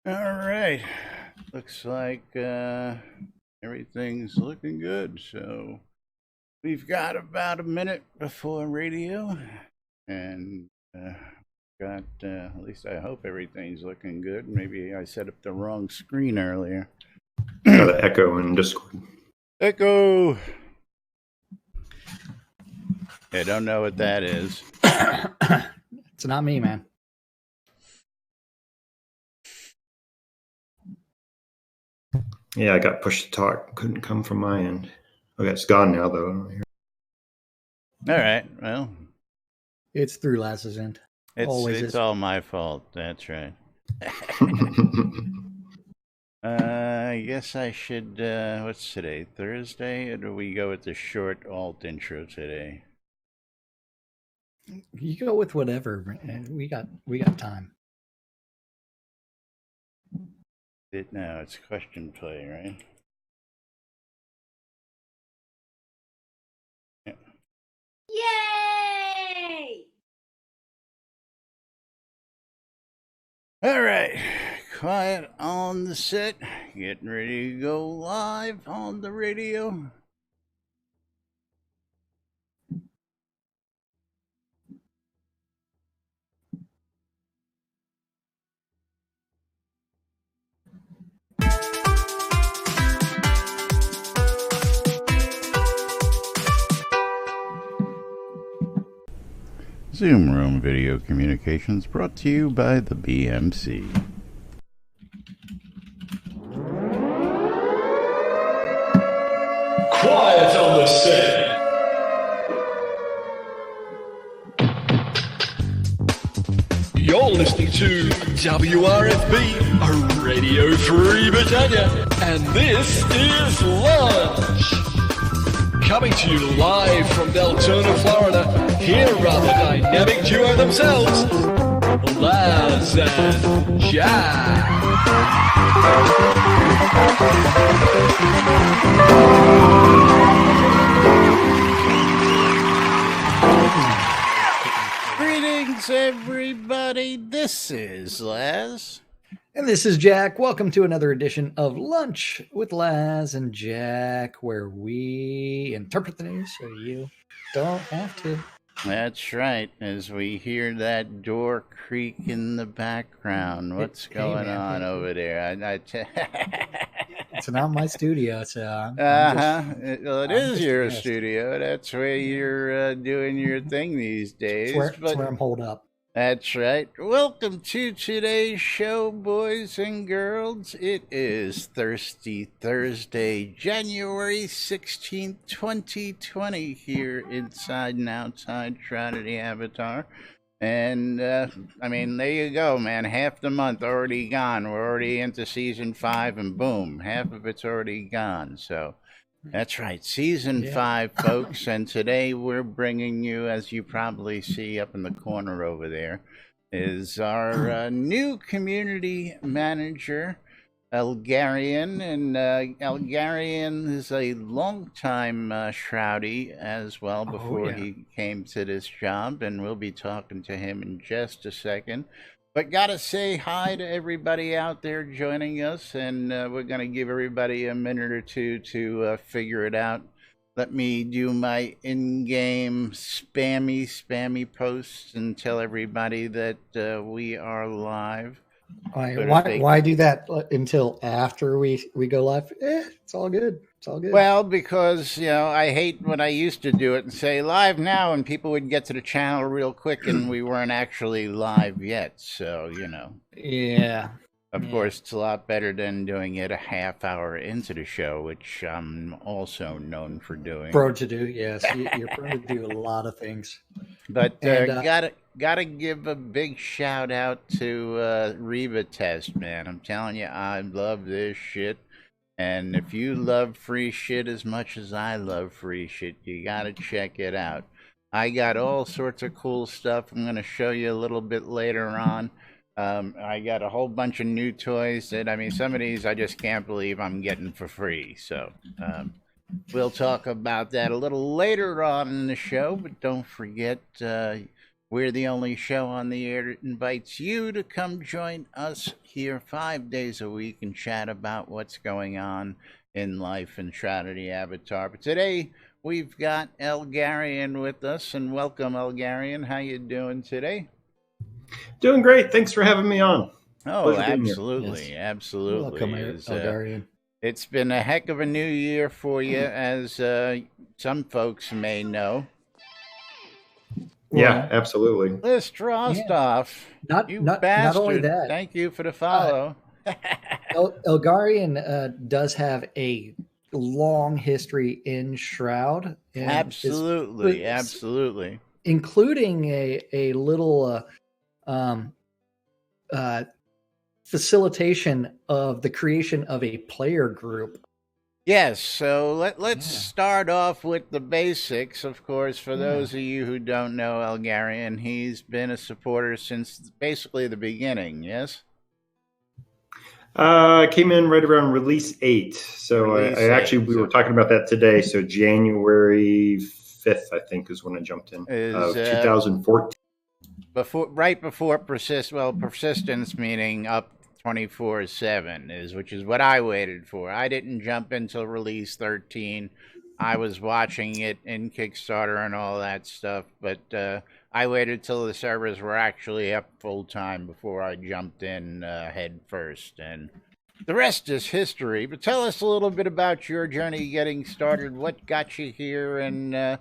All right. Looks like everything's looking good. So we've got about a minute before radio, and got at least I hope everything's looking good. Maybe I set up the wrong screen earlier. Got an echo in Discord. Echo. I don't know what that is. It's not me, man. Yeah, I got pushed to talk. Couldn't come from my end. Okay, it's gone now, though. All right. Well, It's through Laz's end. it's all my fault. That's right. I guess I should. What's today? Thursday? Or do we go with the short alt intro today? You go with whatever. Man. We got time. No, it's question play, right? Yeah. Yay! All right, quiet on the set. Getting ready to go live on the radio. Zoom Room Video Communications brought to you by the BMC. Quiet on the set. You're listening to WRFB, Radio Free Britannia, and this is Lunch. Coming to you live from Deltona, Florida, here are the dynamic duo themselves, Laz and Jack. Greetings, everybody. This is Laz. And this is Jack. Welcome to another edition of Lunch with Laz and Jack, where we interpret the news so you don't have to. That's right. As we hear that door creak in the background, what's going on over there? It's not my studio, so Well, it is your studio. That's where you're doing your thing these days. That's where I'm holed up. That's right. Welcome to today's show, boys and girls. It is Thirsty Thursday, January 16th, 2020, here inside and outside Shroud of the Avatar. And, I mean, there you go, man. Half the month already gone. We're already into season 5, and boom, half of it's already gone. So that's right, season 5, folks. And today we're bringing you, as you probably see up in the corner over there, is our new community manager, Elgarian. And Elgarian is a longtime Shroudie as well before he came to this job. And we'll be talking to him in just a second. But gotta say hi to everybody out there joining us, and we're gonna give everybody a minute or two to figure it out. Let me do my in-game spammy posts and tell everybody that we are live. Why do that until after we go live? It's all good. It's all good. Well, because, you know, I hate when I used to do it and say live now, and people would get to the channel real quick and we weren't actually live yet. So, you know. Yeah. Of course, it's a lot better than doing it a half hour into the show, which I'm also known for doing. Prone to do, yes. You're prone to do a lot of things. But gotta give a big shout out to Reba Test, man. I'm telling you, I love this shit. And if you love free shit as much as I love free shit, you gotta check it out. I got all sorts of cool stuff I'm gonna show you a little bit later on. I got a whole bunch of new toys that, I mean, some of these I just can't believe I'm getting for free. So we'll talk about that a little later on in the show, but don't forget We're the only show on the air that invites you to come join us here 5 days a week and chat about what's going on in life in Shroud of the Avatar. But today we've got Elgarian with us, and welcome, Elgarian. How you doing today? Doing great. Thanks for having me on. Oh, Pleasure being here. absolutely, Yes. absolutely. Welcome, Elgarian. It's been a heck of a new year for you, as some folks may know. Yeah, absolutely. List Rostov, Not you not bastard. not only that. Thank you for the follow. Elgarian does have a long history in Shroud. And Absolutely, absolutely. including a little facilitation of the creation of a player group. Yes, so let's start off with the basics. Of course, for those of you who don't know Elgarian, he's been a supporter since basically the beginning, yes? I came in right around release 8. So we were talking about that today. So January 5th, I think, is when I jumped in, of 2014. Right before persistence meaning up 24/7 which is what I waited for. I didn't jump until release 13. I was watching it in Kickstarter and all that stuff, but I waited till the servers were actually up full time before I jumped in head first, and the rest is history. But tell us a little bit about your journey getting started. What got you here, and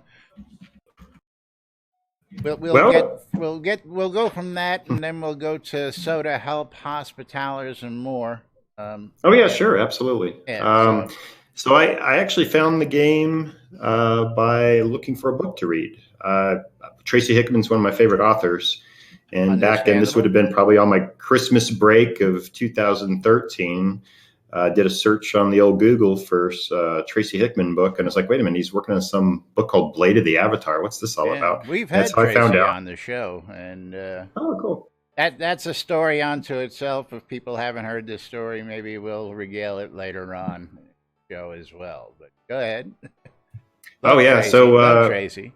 we'll go from that, and then we'll go to Soda Help, Hospitalers, and more. Sure, absolutely. Yeah, so I actually found the game by looking for a book to read. Tracy Hickman's one of my favorite authors, and back then this would have been probably on my Christmas break of 2013. Did a search on the old Google for Tracy Hickman book, and it's like, wait a minute, he's working on some book called Blade of the Avatar. What's this all about? We've had Tracy on the show, and oh, cool. That's a story unto itself. If people haven't heard this story, maybe we'll regale it later on in the show as well. But go ahead. Tracy. So Tracy.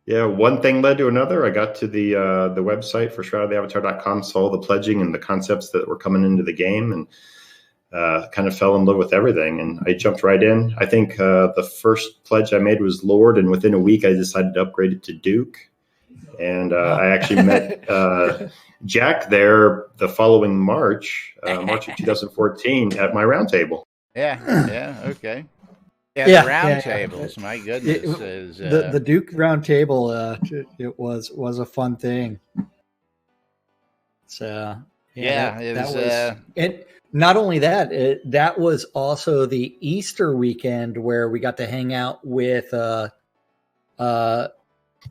Yeah, one thing led to another. I got to the website for shroudoftheavatar.com, saw the pledging and the concepts that were coming into the game, and kind of fell in love with everything, and I jumped right in. I think the first pledge I made was Lord, and within a week I decided to upgrade it to Duke. And I actually met Jack there the following March of 2014 at my round table. Yeah, okay. Yeah, the round tables, my goodness. The Duke round table, it was a fun thing. So, not only that, that was also the Easter weekend where we got to hang out with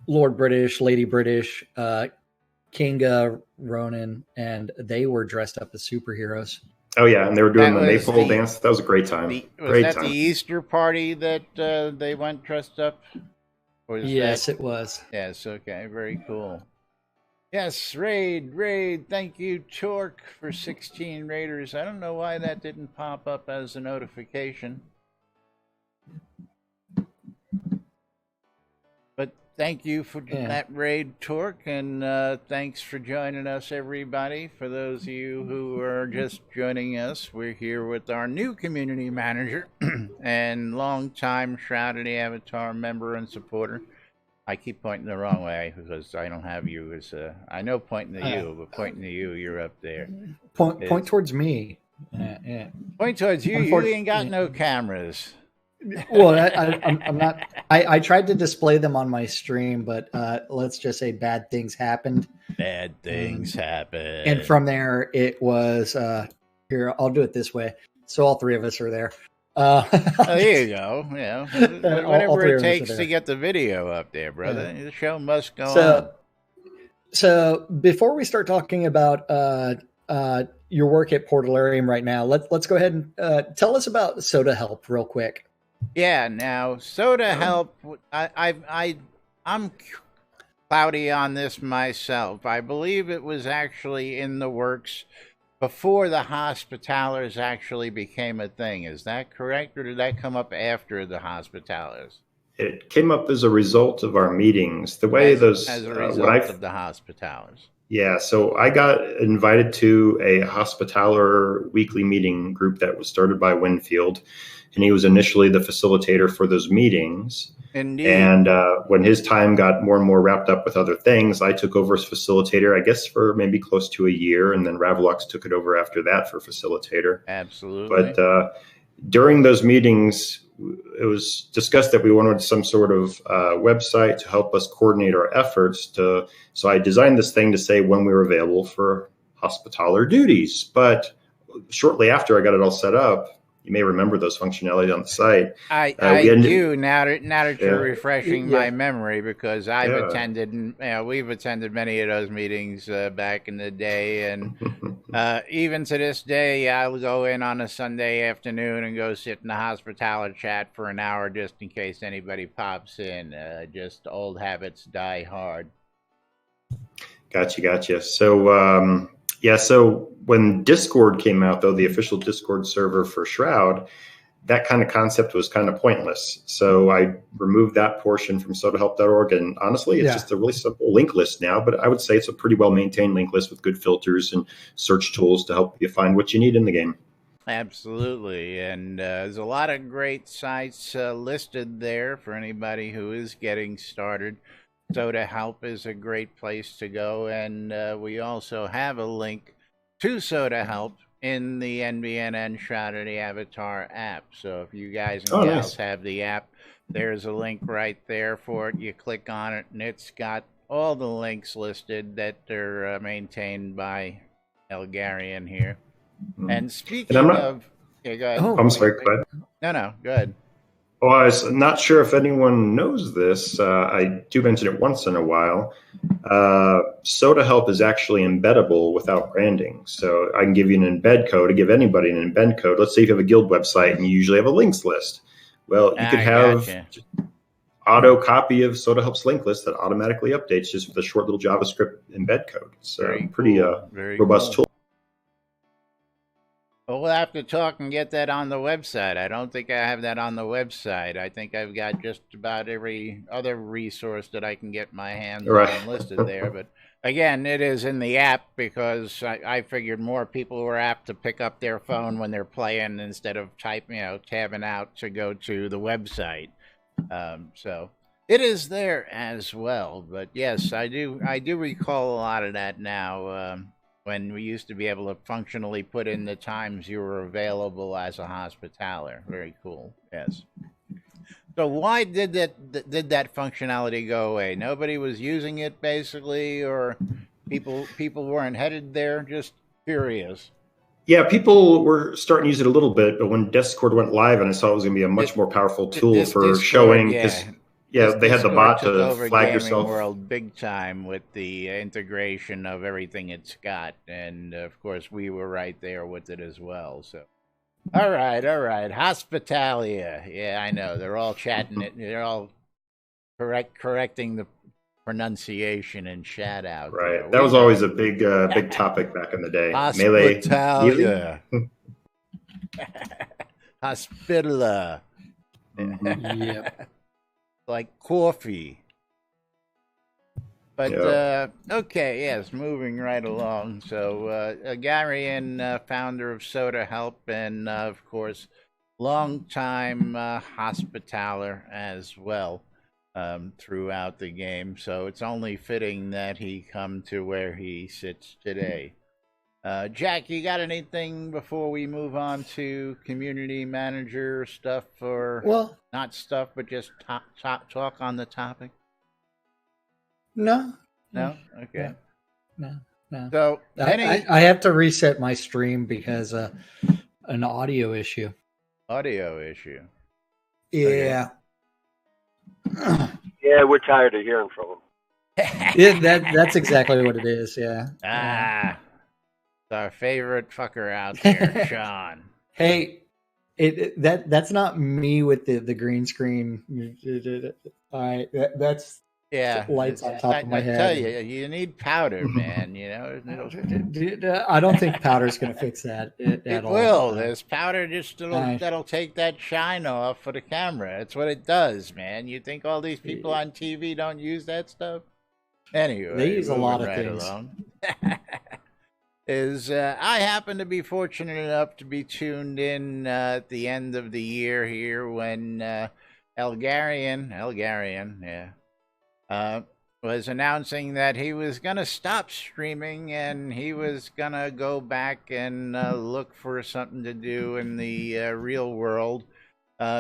Lord British, Lady British, Kinga, Ronan, and they were dressed up as superheroes. Oh, yeah, and they were doing the maypole dance. That was a great time. Was that the Easter party that they went dressed up? Yes, it was. Yes, okay, very cool. Yes, raid. Thank you, Torque, for 16 raiders. I don't know why that didn't pop up as a notification. But thank you for that raid, Torque, and thanks for joining us, everybody. For those of you who are just joining us, we're here with our new community manager and longtime Shroud of the Avatar member and supporter. I keep pointing the wrong way because I don't have you as I know pointing to you, but pointing to you, you're up there. Point towards me. Point towards you. You ain't got no cameras. Well, I'm not. I tried to display them on my stream, but let's just say bad things happened. Bad things happened. And from there, it was here. I'll do it this way. So all three of us are there. There you go. Yeah, whatever it takes to get the video up there, brother. The show must go on. So before we start talking about your work at Portalarium right now, let's go ahead and tell us about Soda Help real quick. Yeah. Now, Soda Help. I'm cloudy on this myself. I believe it was actually in the works before the Hospitalers actually became a thing. Is that correct, or did that come up after the Hospitalers? It came up as a result of our meetings. The way those as a result of the hospitalers. Yeah, so I got invited to a Hospitaller weekly meeting group that was started by Winfield, and he was initially the facilitator for those meetings. Indeed. And when his time got more and more wrapped up with other things, I took over as facilitator, I guess, for maybe close to a year, and then Ravlox took it over after that for facilitator. Absolutely. But during those meetings, it was discussed that we wanted some sort of website to help us coordinate our efforts. So I designed this thing to say when we were available for Hospitaller duties. But shortly after I got it all set up, you may remember those functionalities on the site. I do now that you're refreshing my memory, because I've attended, we've attended many of those meetings back in the day, and even to this day, I'll go in on a Sunday afternoon and go sit in the Hospitaller chat for an hour just in case anybody pops in. Just old habits die hard. Gotcha. So, so when Discord came out, though, the official Discord server for Shroud, that kind of concept was kind of pointless. So I removed that portion from sodahelp.org. And honestly, it's just a really simple link list now. But I would say it's a pretty well-maintained link list with good filters and search tools to help you find what you need in the game. Absolutely. And there's a lot of great sites listed there for anybody who is getting started. Soda Help is a great place to go, and we also have a link to Soda Help in the NBNN Shroud of the Avatar app. So if you guys and gals have the app, there's a link right there for it. You click on it, and it's got all the links listed that are maintained by Elgarian here. And speaking of... Okay, go ahead. I'm sorry, go ahead. No, go ahead. Well, I was not sure if anyone knows this. I do mention it once in a while. Soda Help is actually embeddable without branding. So I can give you an embed code, to give anybody an embed code. Let's say you have a guild website and you usually have a links list. Well, you could have auto copy of Soda Help's link list that automatically updates just with a short little JavaScript embed code. It's a pretty robust tool. Well, we'll have to talk and get that on the website. I don't think I have that on the website. I think I've got just about every other resource that I can get my hands on listed there. But again, it is in the app because I figured more people were apt to pick up their phone when they're playing instead of tabbing out to go to the website. So it is there as well. But yes, I do recall a lot of that now. When we used to be able to functionally put in the times you were available as a Hospitaller. Very cool, yes. So why did that functionality go away? Nobody was using it, basically, or people weren't headed there? Just curious. Yeah, people were starting to use it a little bit, but when Discord went live and I saw it was going to be a much more powerful tool for Discord, showing... they had the bot to flag yourself. World big time with the integration of everything it's got, and of course we were right there with it as well. So, all right, Hospitalia. Yeah, I know they're all chatting it. They're all correcting the pronunciation and chat out. Right, there. That was always a big topic back in the day. Hospitalia. Hospitalia. Yep. Like coffee. But okay, yes, moving right along. So Agarian, founder of Soda Help, and of course longtime Hospitaller as well throughout the game. So it's only fitting that he come to where he sits today. Jack, you got anything before we move on to community manager stuff, or not stuff, but just talk on the topic? No. Okay. No. So I have to reset my stream because an audio issue. Yeah. Yeah, we're tired of hearing from him. Yeah, that's exactly what it is. Yeah. Our favorite fucker out there, Sean. Hey, that's not me with the green screen. All right, that's Yeah, lights on top of my head. I tell you, you need powder, man. You know, I don't think powder's going to fix that it all. will. There's powder just that'll take that shine off for the camera. That's what it does, man. You think all these people on TV don't use that stuff? Anyway, they use a lot of right things. I happen to be fortunate enough to be tuned in at the end of the year here when Elgarian, was announcing that he was going to stop streaming and he was going to go back and look for something to do in the real world.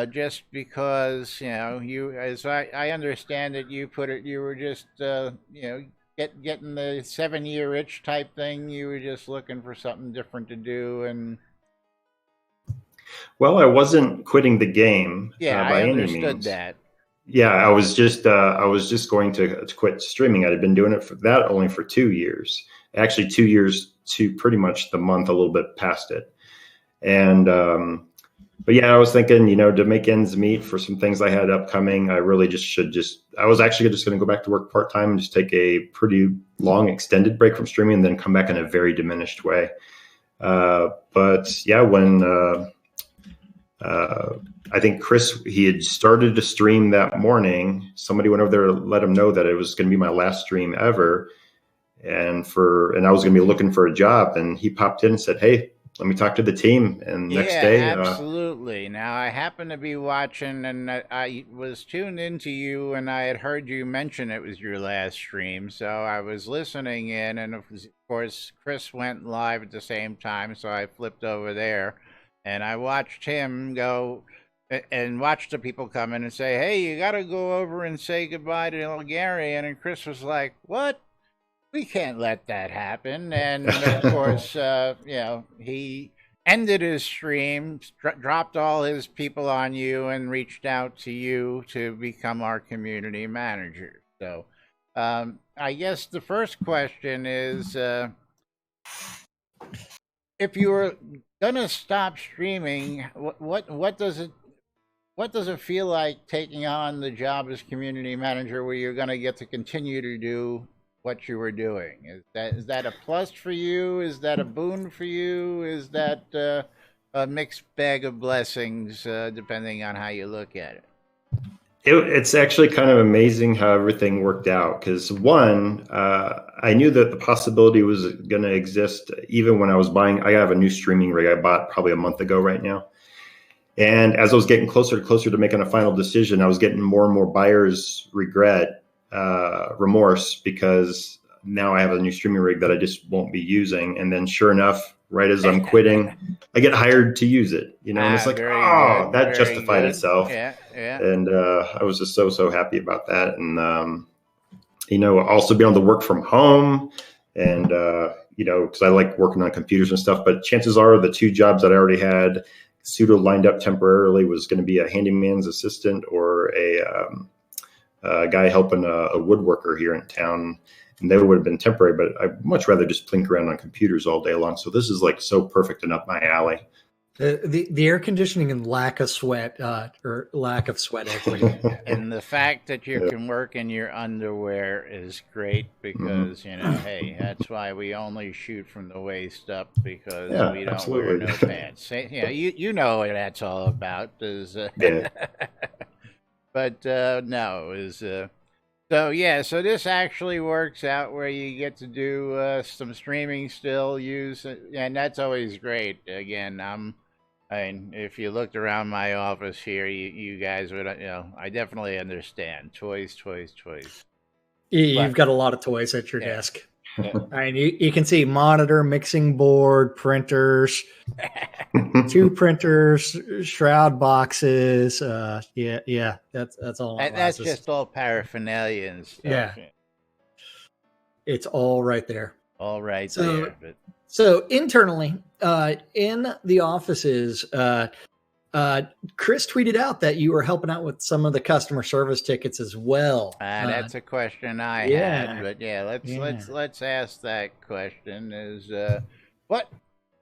Just because, you know, as I understand it, you put it, you were just, getting the 7-year itch type thing. You were just looking for something different to do. And well, I wasn't quitting the game. I by understood any means. that. Yeah, I was just going to quit streaming. I had been doing it for that only for 2 years, actually 2 years to pretty much the month, a little bit past it. And, but yeah, I was thinking, you know, to make ends meet for some things I had upcoming, I really I was actually just going to go back to work part-time and just take a pretty long extended break from streaming and then come back in a very diminished way. But yeah, when, I think Chris, he had started to stream that morning. Somebody went over there to let him know that it was going to be my last stream ever. And I was going to be looking for a job, and he popped in and said, "Hey, let me talk to the team." And next day, absolutely. Now I happened to be watching, and I was tuned into you, and I had heard you mention it was your last stream, so I was listening in, and of course Chris went live at the same time, so I flipped over there, and I watched him go and watch the people come in and say, "Hey, you got to go over and say goodbye to Elgarian," and Chris was like, "What? We can't let that happen." And of course, he ended his stream, dropped all his people on you, and reached out to you to become our community manager. So I guess the first question is, if you were gonna stop streaming, what does it feel like taking on the job as community manager, where you're gonna get to continue to do what you were doing? Is that a plus for you? Is that a boon for you? Is that a mixed bag of blessings, depending on how you look at it? It's actually kind of amazing how everything worked out. Because one, I knew that the possibility was going to exist even when I have a new streaming rig I bought probably a month ago right now. And as I was getting closer to making a final decision, I was getting more and more buyer's remorse, because now I have a new streaming rig that I just won't be using. And then sure enough, right as I'm quitting, I get hired to use it, you know, and it's like, that justified itself. Yeah. And I was just so happy about that. And, also being able to work from home and, because I like working on computers and stuff, but chances are the 2 jobs that I already had pseudo lined up temporarily was going to be a handyman's assistant or a guy helping a woodworker here in town, and they would have been temporary, but I'd much rather just plink around on computers all day long. So this is like so perfect and up my alley. The air conditioning and lack of sweat equity. And the fact that you can work in your underwear is great, because hey, that's why we only shoot from the waist up, because we don't wear no pants. You know what that's all about. But no, so this actually works out where you get to do some streaming still, and that's always great. Again, if you looked around my office here, you guys would, I definitely understand. Toys. You've got a lot of toys at your desk. Yeah. I mean, you can see monitor, mixing board, printers, 2 printers, Shroud boxes. That's all. That's just all paraphernalia and stuff. Yeah. It's all right there. All right there. But... So internally, in the offices, Chris tweeted out that you were helping out with some of the customer service tickets as well. That's a question I had, but let's ask that question. Is what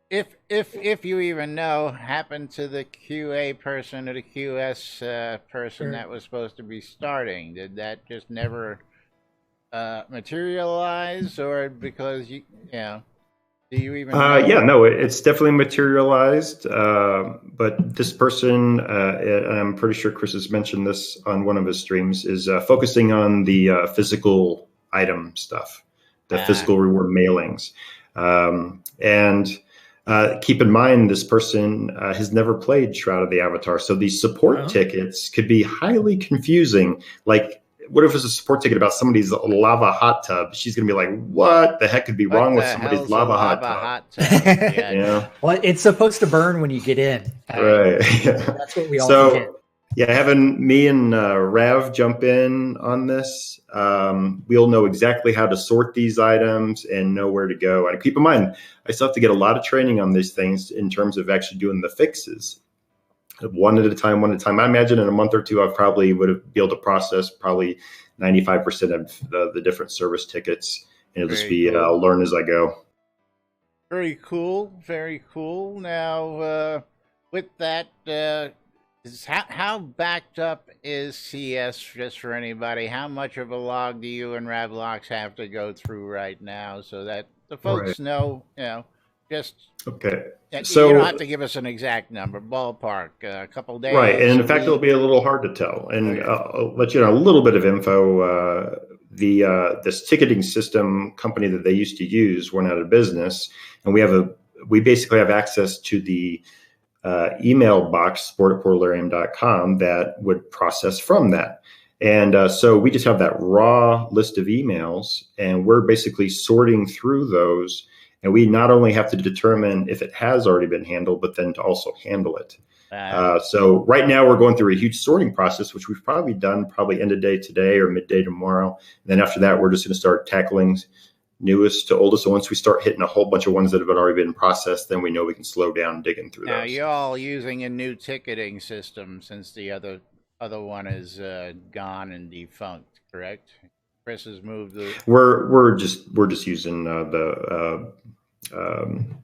if you even know happened to the QA person or the QS person that was supposed to be starting? Did that just never materialize, or because do you even Yeah, no, it's definitely materialized. But this person, and I'm pretty sure Chris has mentioned this on one of his streams, is focusing on the physical item stuff, the physical reward mailings. And keep in mind, this person has never played Shroud of the Avatar. So these support tickets could be highly confusing. Like, what if it's a support ticket about somebody's lava hot tub? She's going to be like, what the heck could be wrong with somebody's lava hot tub? Yeah. Well, it's supposed to burn when you get in. Right. That's what we all forget. Yeah, having me and Rav jump in on this, we'll know exactly how to sort these items and know where to go. And keep in mind, I still have to get a lot of training on these things in terms of actually doing the fixes. One at a time. I imagine in a month or two, I probably would be able to process probably 95% of the different service tickets. And it'll just be learn as I go. Very cool. Very cool. Now, with that, how backed up is CS, just for anybody? How much of a log do you and Ravlox have to go through right now so that the folks know, just... Okay. So you don't have to give us an exact number, ballpark, a couple days. Right. And in fact, it'll be a little hard to tell. And I'll let you know a little bit of info. This ticketing system company that they used to use went out of business. And we basically have access to the email box, support@portalarium.com, that would process from that. And so we just have that raw list of emails, and we're basically sorting through those. And we not only have to determine if it has already been handled, but then to also handle it. So right now we're going through a huge sorting process, which we've probably done end of day today or midday tomorrow. And then after that, we're just going to start tackling newest to oldest. So once we start hitting a whole bunch of ones that have already been processed, then we know we can slow down digging through those. Now, you're all using a new ticketing system since the other one is gone and defunct, correct? Chris has moved the... We're just using the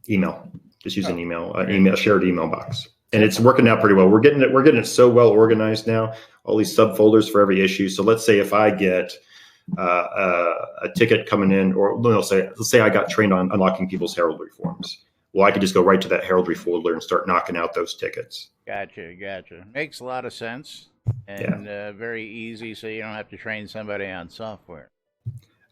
email. Just using email, shared email box, and it's working out pretty well. We're getting it so well organized now. All these subfolders for every issue. So let's say if I get a ticket coming in, or let's say I got trained on unlocking people's heraldry forms. Well, I could just go right to that heraldry folder and start knocking out those tickets. Gotcha. Makes a lot of sense, and very easy, so you don't have to train somebody on software.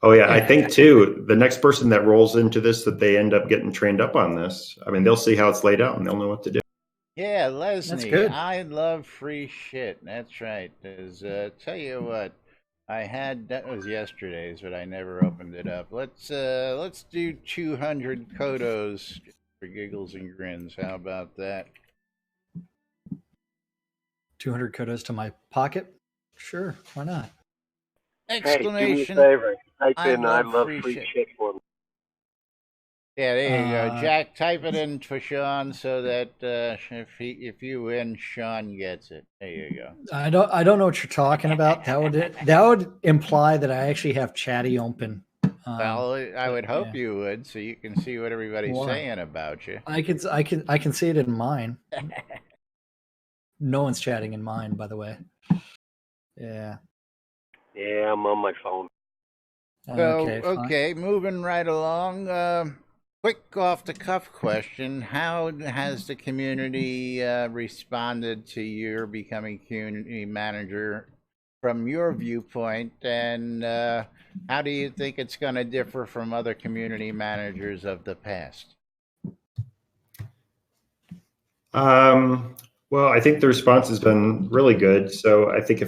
Oh, yeah. I think, too, the next person that rolls into this, that they end up getting trained up on this, I mean, they'll see how it's laid out and they'll know what to do. Yeah, Leslie, that's good. I love free shit. That's right. Tell you what, that was yesterday's, but I never opened it up. Let's do 200 Kodos for giggles and grins. How about that? 200 Kodos to my pocket? Sure, why not? Exclamation! Hey, do me a favor. Type in "I love free shit" for me. Yeah, there you go, Jack. Type it in for Sean so that if you win, Sean gets it. There you go. I don't know what you're talking about. That would imply that I actually have Chatty open. Well, I would hope you would, so you can see what everybody's saying about you. I can see it in mine. No one's chatting in mine, by the way. Yeah. Yeah, I'm on my phone. Okay, moving right along. Quick off-the-cuff question. How has the community responded to your becoming community manager from your viewpoint? And how do you think it's going to differ from other community managers of the past? Well, I think the response has been really good. So I think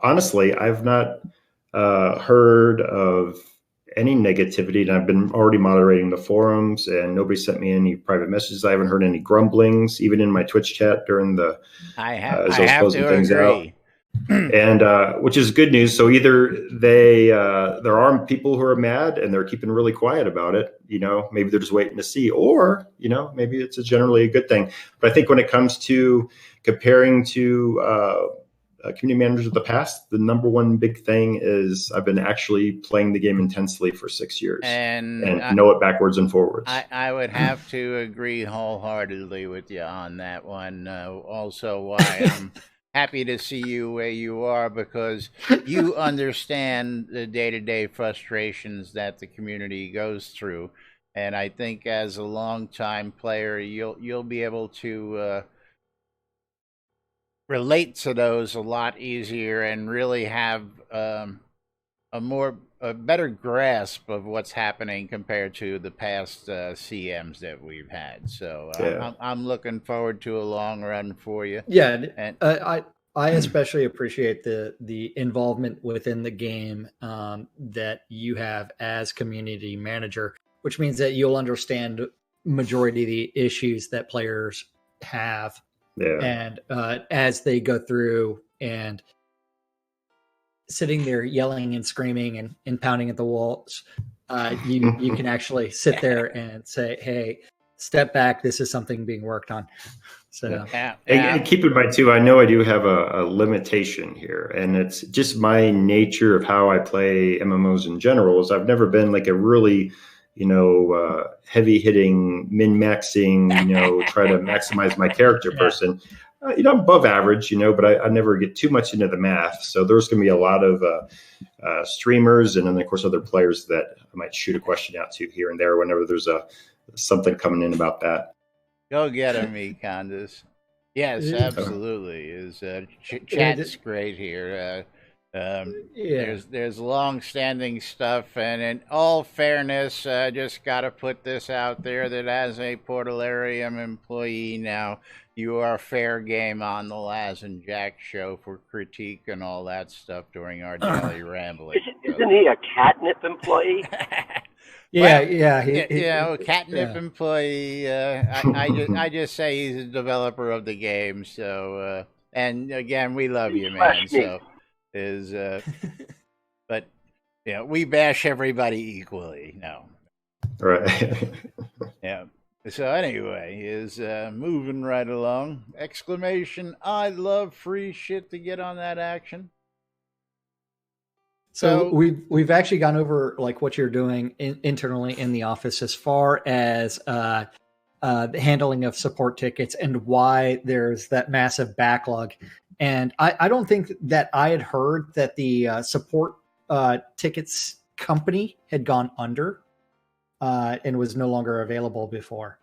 honestly, I've not heard of any negativity, and I've been already moderating the forums, and nobody sent me any private messages. I haven't heard any grumblings, even in my Twitch chat during the I have to agree. And which is good news. So either there are people who are mad and they're keeping really quiet about it, maybe they're just waiting to see, or maybe it's generally a good thing. But I think when it comes to comparing to community managers of the past, the number one big thing is I've been actually playing the game intensely for 6 years and know it backwards and forwards. I would have to agree wholeheartedly with you on that one. Also, why happy to see you where you are because you understand the day-to-day frustrations that the community goes through, and I think as a long-time player, you'll be able to relate to those a lot easier and really have a better grasp of what's happening compared to the past CMs that we've had. So I'm looking forward to a long run for you. Yeah, and I especially appreciate the involvement within the game that you have as community manager, which means that you'll understand majority of the issues that players have. Yeah. And as they go through and sitting there yelling and screaming and pounding at the walls, you can actually sit there and say, hey, step back. This is something being worked on. So, and keep in mind too, I know I do have a limitation here, and it's just my nature of how I play MMOs in general. Is I've never been like a really, heavy hitting, min maxing, try to maximize my character person. I'm above average, but I never get too much into the math. So there's going to be a lot of streamers, and then of course other players that I might shoot a question out to here and there whenever there's something coming in about that. Go get him, Econdas. Yes, absolutely. Chat's great here. There's long-standing stuff, and in all fairness, just got to put this out there that as a Portalarium employee now, you are fair game on the Laz and Jack show for critique and all that stuff during our daily rambling. Isn't he a catnip employee? Catnip employee. I just say he's a developer of the game. So, and again, we love you, man. So, but we bash everybody equally. No, right? Yeah. So anyway, moving right along. Exclamation! I love free shit to get on that action. So we've actually gone over like what you're doing internally in the office as far as the handling of support tickets and why there's that massive backlog. And I don't think that I had heard that the support tickets company had gone under and was no longer available before.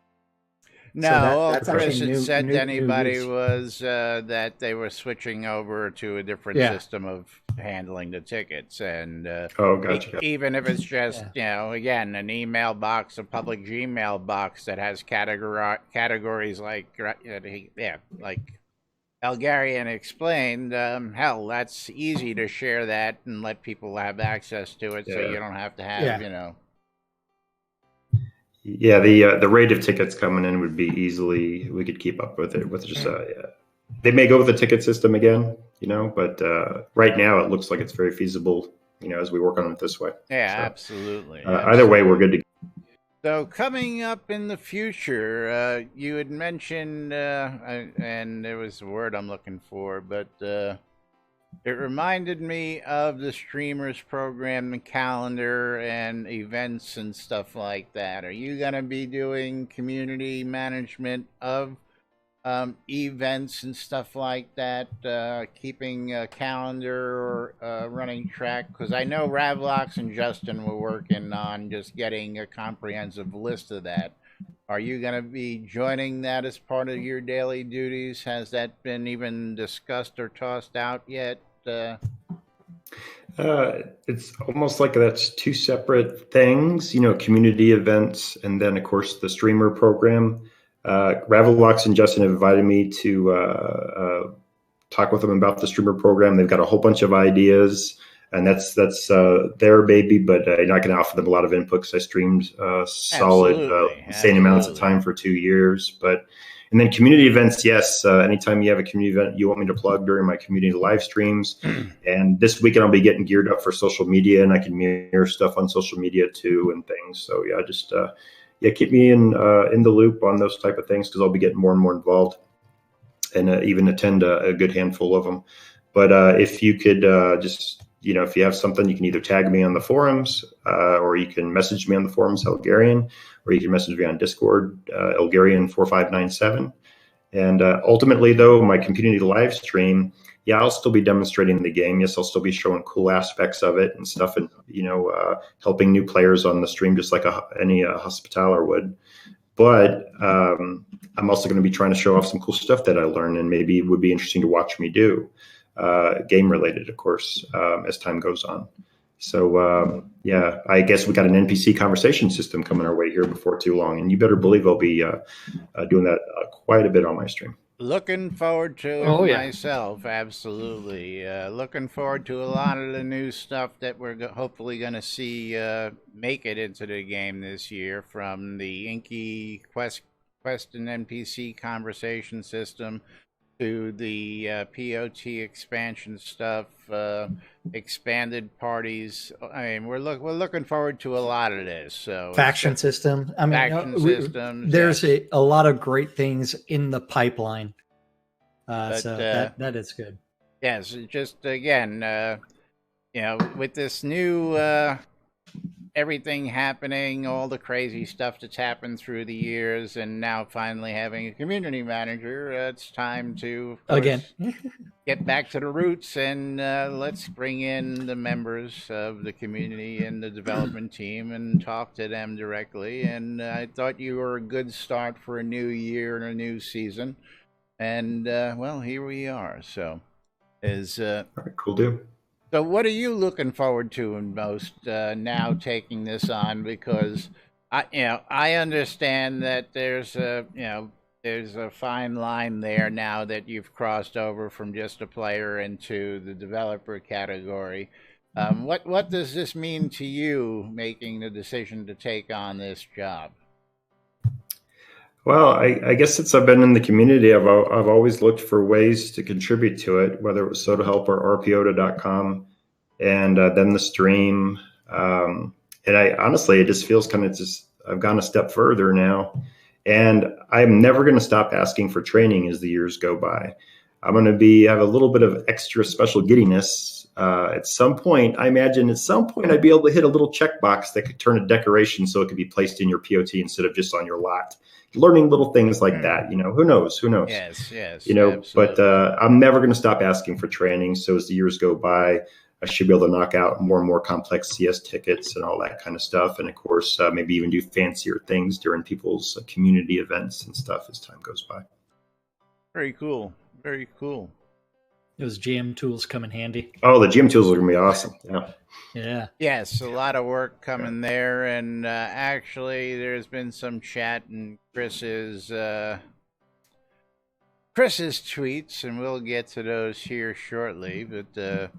No, all Chris had said to anybody was that they were switching over to a different system of handling the tickets. And gotcha. Even if it's just, again, an email box, a public Gmail box that has categories like Algarian explained, hell, that's easy to share that and let people have access to it so you don't have to have, Yeah, the rate of tickets coming in would be easily, we could keep up with it with just they may go with the ticket system again, but right now it looks like it's very feasible, as we work on it this way. Yeah, so, absolutely. Either way, we're good to go. So coming up in the future, you had mentioned, and there was a word I'm looking for, but it reminded me of the streamers program, the calendar, and events and stuff like that. Are you going to be doing community management of events and stuff like that, keeping a calendar or running track? Because I know Ravlox and Justin were working on just getting a comprehensive list of that. Are you going to be joining that as part of your daily duties? Has that been even discussed or tossed out yet? It's almost like that's two separate things, community events, and then, of course, the streamer program. Ravlox and Justin have invited me to talk with them about the streamer program. They've got a whole bunch of ideas, and that's their baby, but you're not going to offer them a lot of input because I streamed solid, insane amounts of time for 2 years. And then community events, yes. Anytime you have a community event you want me to plug during my community live streams. And this weekend I'll be getting geared up for social media, and I can mirror stuff on social media too and things. So yeah, just keep me in the loop on those type of things because I'll be getting more and more involved and even attend a good handful of them. But if you could just, if you have something, you can either tag me on the forums or you can message me on the forums, Elgarian, or you can message me on Discord, Elgarian4597. And ultimately, though, my community live stream, yeah, I'll still be demonstrating the game. Yes, I'll still be showing cool aspects of it and stuff, and helping new players on the stream, just like any hospitaler would. But I'm also going to be trying to show off some cool stuff that I learned, and maybe it would be interesting to watch me do, game related, of course, as time goes on. So yeah, I guess we got an NPC conversation system coming our way here before too long, and you better believe I'll be doing that quite a bit on my stream. Looking forward to it myself, absolutely. Looking forward to a lot of the new stuff that we're hopefully going to see make it into the game this year, from the Inky quest and NPC conversation system to the POT expansion stuff, expanded parties. I mean, we're looking forward to a lot of this. So faction system. I mean, systems. There's a lot of great things in the pipeline. So that is good. Yes, just again, with this new everything happening, all the crazy stuff that's happened through the years, and now finally having a community manager, it's time to again get back to the roots, and let's bring in the members of the community and the development team and talk to them directly. And I thought you were a good start for a new year and a new season, and well, here we are. So is all right, cool deal. So what are you looking forward to most now taking this on? Because I understand that there's a fine line there now that you've crossed over from just a player into the developer category. What does this mean to you, making the decision to take on this job? Well, I guess since I've been in the community, I've always looked for ways to contribute to it, whether it was SodaHelp or rpota.com, and then the stream. And honestly, it just feels kind of I've gone a step further now, and I'm never going to stop asking for training as the years go by. I'm going to have a little bit of extra special giddiness. At some point, I imagine I'd be able to hit a little checkbox that could turn a decoration so it could be placed in your POT instead of just on your lot. Learning little things like that, who knows? Yes, absolutely. But I'm never going to stop asking for training. So as the years go by, I should be able to knock out more and more complex CS tickets and all that kind of stuff. And of course, maybe even do fancier things during people's community events and stuff as time goes by. Very cool. Very cool. Those GM tools come in handy. Oh, the GM tools are going to be awesome. Yeah. Yes, a lot of work coming there. And actually, there's been some chat in Chris's tweets, and we'll get to those here shortly. But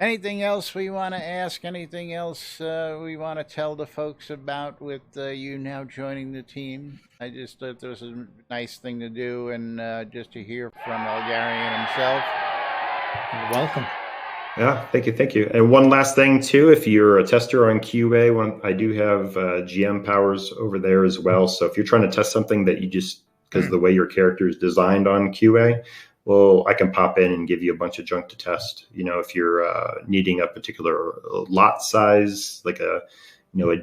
anything else we want to ask? Anything else we want to tell the folks about with you now joining the team? I just thought this was a nice thing to do, and just to hear from Elgarian himself. You're welcome. Yeah, thank you. And one last thing, too, if you're a tester on QA, I do have GM powers over there as well. So if you're trying to test something that you just, because of the way your character is designed on QA, well, I can pop in and give you a bunch of junk to test. If you're needing a particular lot size, like a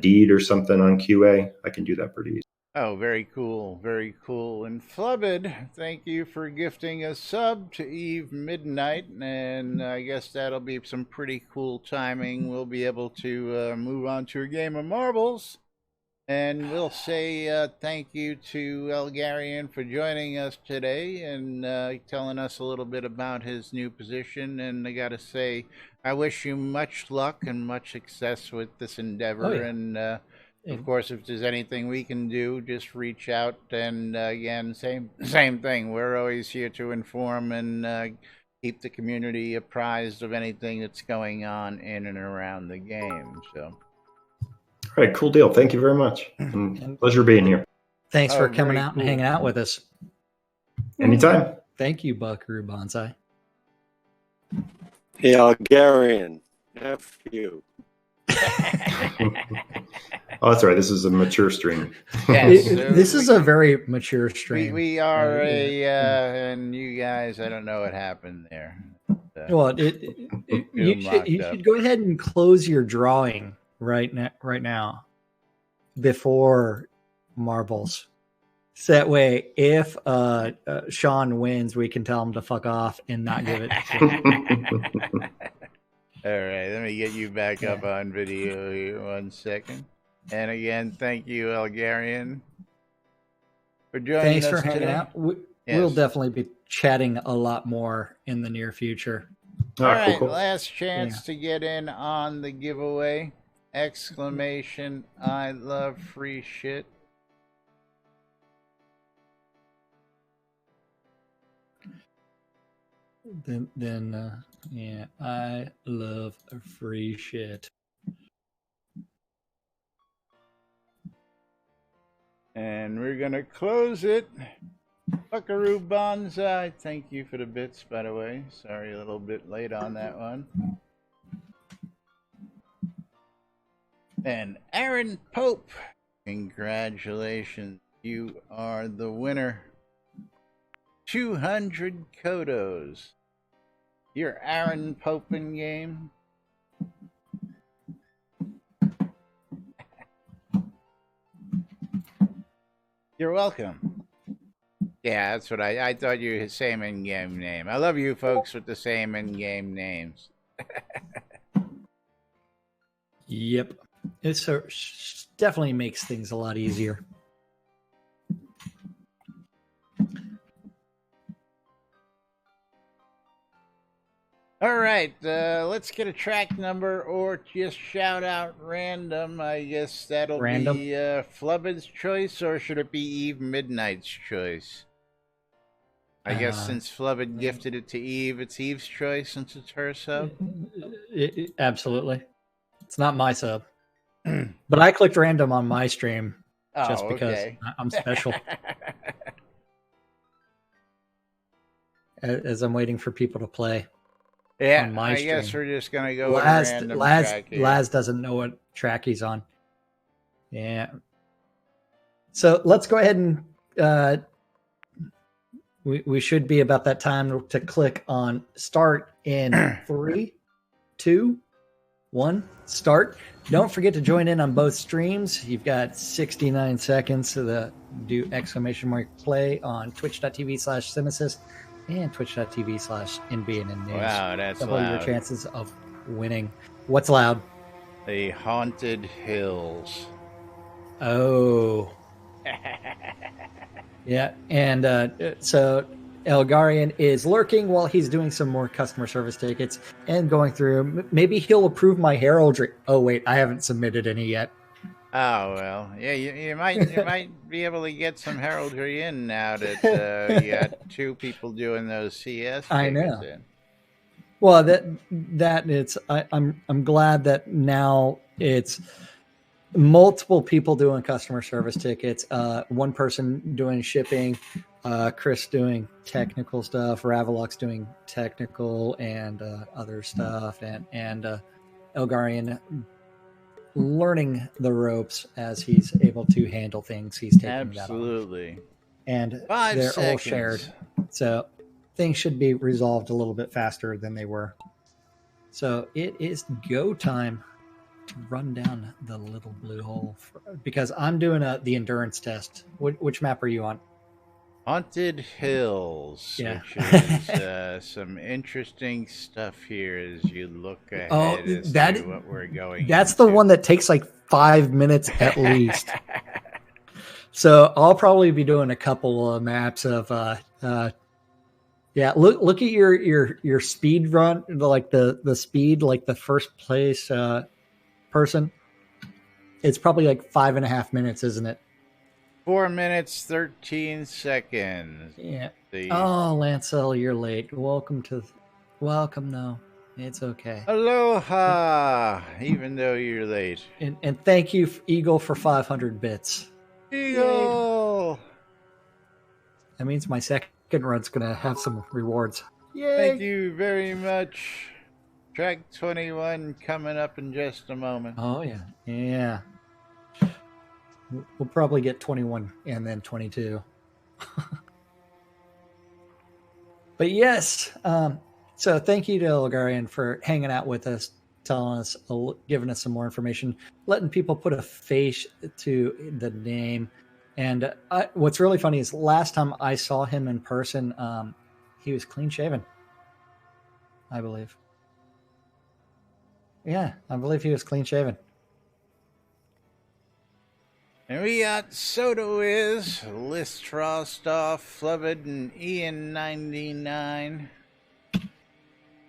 deed or something on QA, I can do that pretty easy. Oh, very cool. Very cool. And Flubbed, thank you for gifting a sub to Eve Midnight. And I guess that'll be some pretty cool timing. We'll be able to move on to a game of marbles. And we'll say thank you to Elgarian for joining us today and telling us a little bit about his new position. And I got to say, I wish you much luck and much success with this endeavor. Oh, yeah. And of course, if there's anything we can do, just reach out. And again, same thing. We're always here to inform and keep the community apprised of anything that's going on in and around the game. So. All right, cool deal. Thank you very much. And pleasure being here. Thanks for coming out and hanging out with us. Anytime. Thank you, Buckaroo Bonsai. Hey, Algarian. F you. Oh, that's right. This is a mature stream. Yes, this is a very mature stream. We are and you guys, I don't know what happened there. Well, you should go ahead and close your drawing right now before marbles, So that way, if Sean wins, we can tell him to fuck off and not give it. All right, let me get you back up on video here 1 second. And again, thank you, Elgarian, for joining us Thanks for hanging today. out. We'll definitely be chatting a lot more in the near future. All right, last chance to get in on the giveaway. Exclamation, I love free shit. Then yeah, I love free shit. And we're going to close it. Buckaroo Bonsai, thank you for the bits, by the way. Sorry, a little bit late on that one. And Aaron Pope, congratulations. You are the winner. 200 Kodos. Your Aaron Pope in game. You're welcome. Yeah, that's what I thought you had same in-game name. I love you folks with the same in-game names. Yep. It definitely makes things a lot easier. All right, let's get a track number or just shout out random. I guess that'll be Flubbin's choice, or should it be Eve Midnight's choice? I guess since Flubbin gifted it to Eve, it's Eve's choice since it's her sub? Absolutely. It's not my sub. But I clicked random on my stream just because I'm special. As I'm waiting for people to play. Yeah, on my stream. Guess we're just going to go with a random track here. Laz doesn't know what track he's on. Yeah. So let's go ahead and we should be about that time to click on start in 3, 2, 1, start. Don't forget to join in on both streams. You've got 69 seconds to do exclamation mark play on twitch.tv/Simesis and twitch.tv/NBNN News. Wow, that's double loud. Your chances of winning. What's loud? The Haunted Hills. Oh. Yeah, and so Elgarian is lurking while he's doing some more customer service tickets and going through. Maybe he'll approve my heraldry. Oh wait, I haven't submitted any yet. Oh well, yeah, you might be able to get some heraldry in now that you got 2 people doing those CS. I know. In. Well, that it's I'm glad that now it's multiple people doing customer service tickets. One person doing shipping, Chris doing technical stuff, Ravelox doing technical and other stuff, and Elgarian learning the ropes as he's able to handle things. He's taking absolutely that on. And 5 they're seconds. all shared, so things should be resolved a little bit faster than they were. So it is go time to run down the little blue hole because I'm doing the endurance test. Which map are you on? Haunted Hills, yeah. Which is some interesting stuff here as you look ahead as to what we're going That's into. the one that takes like 5 minutes at least. So I'll probably be doing a couple of maps of yeah, look at your speed run, like the speed, like the first place person. It's probably like 5.5 minutes, isn't it? 4 minutes, 13 seconds. Yeah. Oh, Lancel, you're late. Welcome. No, it's okay. Aloha, even though you're late. And thank you, Eagle, for 500 bits. Eagle! That means my second run's going to have some rewards. Yay! Thank you very much. Track 21 coming up in just a moment. Oh, yeah. Yeah. We'll probably get 21 and then 22. But yes, so thank you to Elgarian for hanging out with us, telling us, giving us some more information, letting people put a face to the name. And what's really funny is last time I saw him in person, he was clean shaven, I believe. Yeah, I believe he was clean shaven. And we got Soda Wiz, List Rostoff, Flubbed, and Ian 99.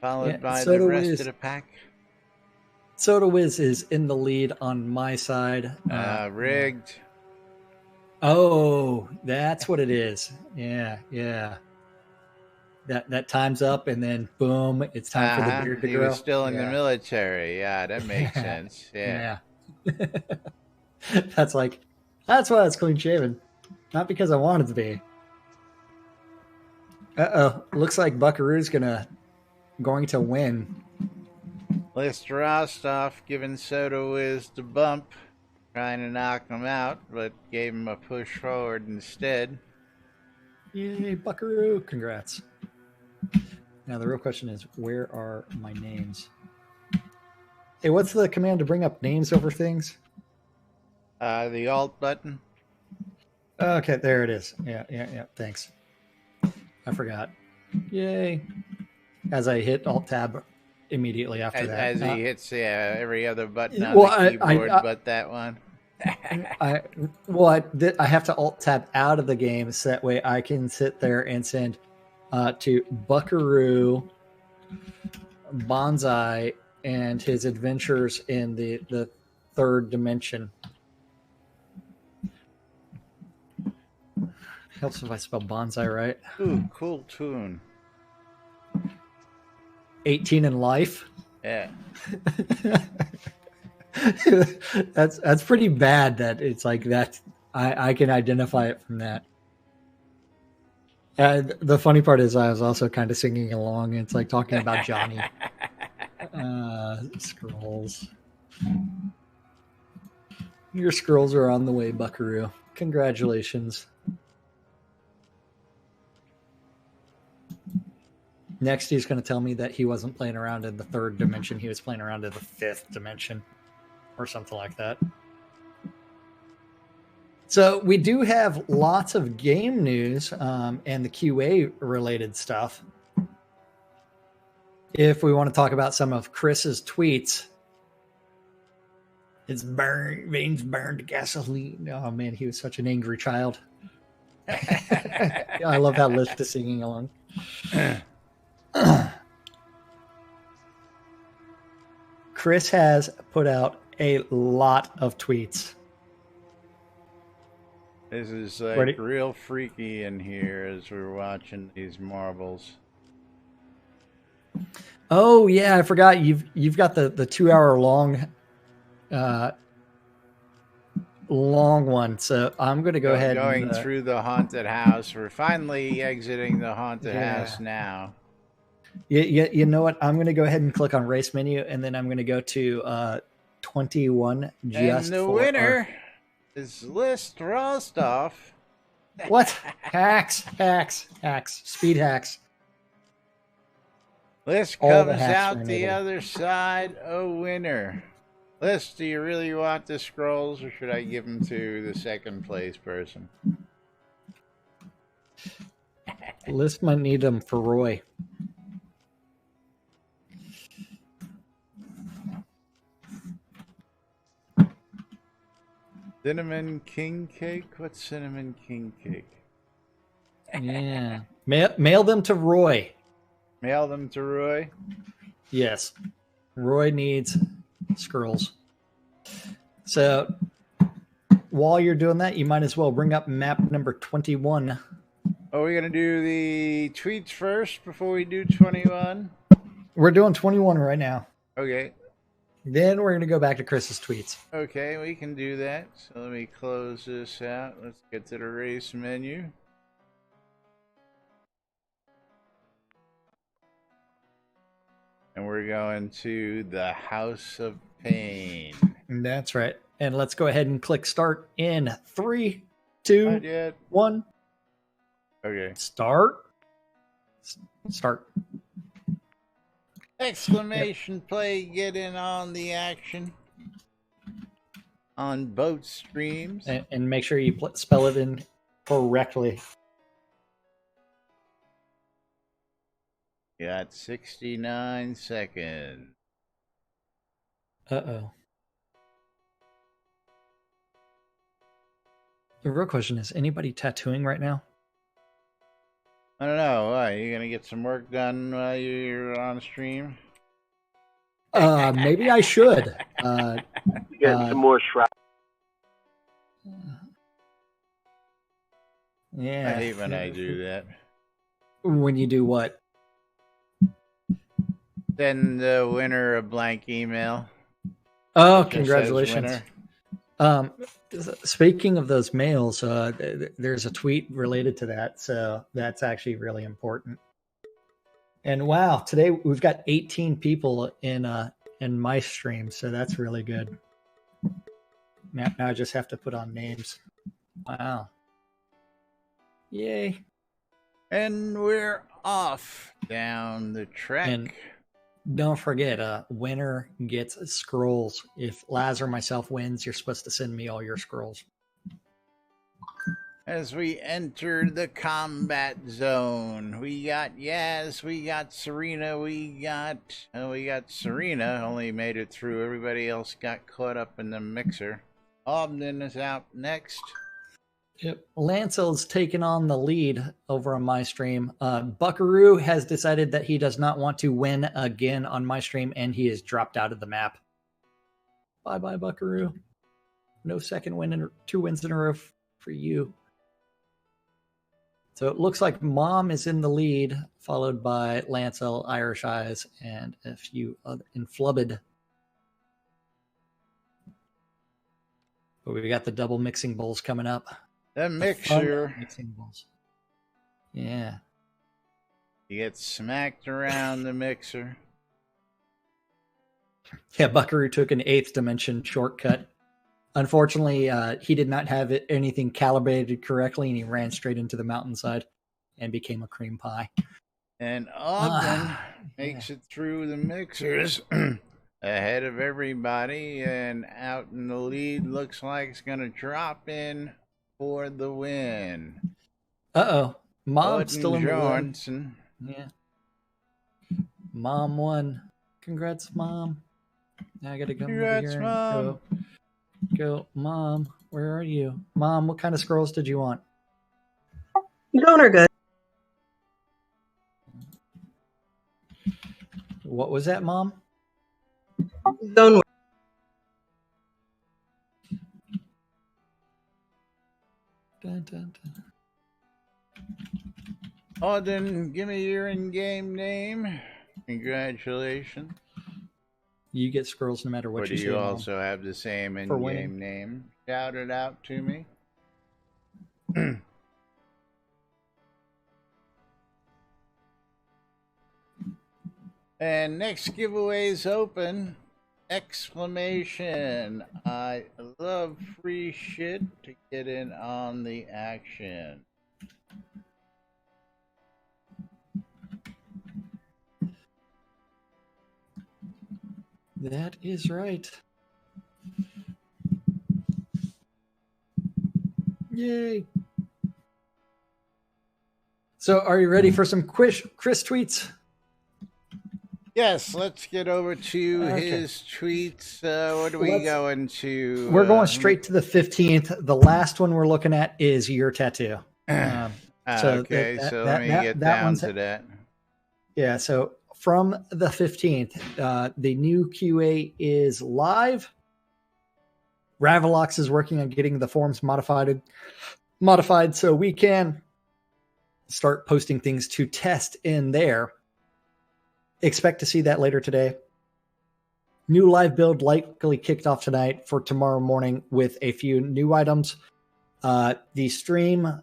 Followed by the rest of the pack. Soda Wiz is in the lead on my side. Rigged. Oh, that's what it is. Yeah. That time's up, and then boom, it's time for the beard to grow. He was still in the military. Yeah, that makes sense. Yeah. That's why it's clean shaven. Not because I wanted to be. Looks like Buckaroo's going to win. List Rostoff giving Soda Wiz the bump, trying to knock him out, but gave him a push forward instead. Yay, Buckaroo! Congrats. Now the real question is, where are my names? Hey, what's the command to bring up names over things? The Alt button. Okay, there it is. Yeah. Thanks. I forgot. Yay. As I hit Alt Tab immediately after that. As he hits every other button on the keyboard but that one. I have to Alt Tab out of the game so that way I can sit there and send to Buckaroo, Bonsai, and his adventures in the third dimension. Helps if I spell bonsai right. Ooh, cool tune. 18 in life. Yeah. That's pretty bad that it's like that. I can identify it from that. And the funny part is I was also kind of singing along. And it's like talking about Johnny. Scrolls. Your scrolls are on the way, Buckaroo. Congratulations. Next, he's going to tell me that he wasn't playing around in the third dimension. He was playing around in the fifth dimension or something like that. So we do have lots of game news and the QA related stuff. If we want to talk about some of Chris's tweets, his veins burned gasoline. Oh man, he was such an angry child. I love how Lisp is singing along. Chris has put out a lot of tweets. This is like real freaky in here as we're watching these marbles. Oh yeah, I forgot you've got the 2 hour long one. So I'm going to go ahead going through the haunted house. We're finally exiting the haunted house now. You know what? I'm going to go ahead and click on race menu, and then I'm going to go to 21. And the winner is List Rostoff. What? Hacks. Speed hacks. List comes out the other side a winner. List, do you really want the scrolls, or should I give them to the second place person? List might need them for Roy. Cinnamon king cake? What's cinnamon king cake? Yeah. Mail them to Roy. Mail them to Roy? Yes. Roy needs scrolls. So while you're doing that, you might as well bring up map number 21. Are we going to do the tweets first before we do 21? We're doing 21 right now. Okay. Then we're going to go back to Chris's tweets. Okay, we can do that. So let me close this out. Let's get to the race menu. And we're going to the House of Pain. That's right. And let's go ahead and click start in 3, 2, 1. Okay. Start. Exclamation play, get in on the action. on both streams. And make sure you spell it in correctly. Got 69 seconds. Uh-oh. The real question is, anybody tattooing right now? I don't know. What, you gonna get some work done while you're on stream? Maybe I should. Getting some more Shroud. Yeah. I hate when I do that. When you do what? Send the winner a blank email. Oh, It just says congratulations. winner. Speaking of those mails, there's a tweet related to that, so that's actually really important. And wow, today we've got 18 people in my stream, so that's really good. Now I just have to put on names. Wow. Yay. And we're off down the track. And don't forget, winner gets scrolls. If Laz or myself wins, you're supposed to send me all your scrolls. As we enter the combat zone, we got Yaz, we got Serena, we got Serena, only made it through. Everybody else got caught up in the mixer. Ogden is out next. Yep. Lancel's taken on the lead over on my stream. Buckaroo has decided that he does not want to win again on my stream, and he has dropped out of the map. Bye-bye, Buckaroo. No second win and 2 wins in a row for you. So it looks like Mom is in the lead, followed by Lancel, Irish Eyes, and a few other, and Flubbed. But we got the double mixing bowls coming up. The mixer. Mixing bowls. Yeah. You get smacked around the mixer. Yeah, Buckaroo took an 8th dimension shortcut. Unfortunately, he did not have anything calibrated correctly, and he ran straight into the mountainside and became a cream pie. And Ogden makes it through the mixers ahead of everybody, and out in the lead looks like it's going to drop in for the win. Uh-oh. Mom's Ogden still in the lead. Johnson. Yeah. Mom won. Congrats, Mom. Now I got to come Congrats, over here Mom. and go. Mom, where are you? Mom, what kind of scrolls did you want? Donor good. What was that, Mom? Donor. Dun, dun, dun. Ogden, give me your in-game name. Congratulations. You get scrolls no matter what Or do you say, you Mom. also have the same For winning. in-game name? Shout it out to me. And next giveaway's open. Exclamation. I love free shit to get in on the action. That is right. Yay. So are you ready for some Chris tweets? Yes, let's get over to Okay. his tweets. What are we Let's- going to? We're going straight to the 15th. The last one we're looking at is your tattoo. So okay, that- so that- let me that- get that down one's- to that. Yeah, so from the 15th, the new QA is live. Ravelox is working on getting the forms modified so we can start posting things to test in there. Expect to see that later today. New live build likely kicked off tonight for tomorrow morning with a few new items. The stream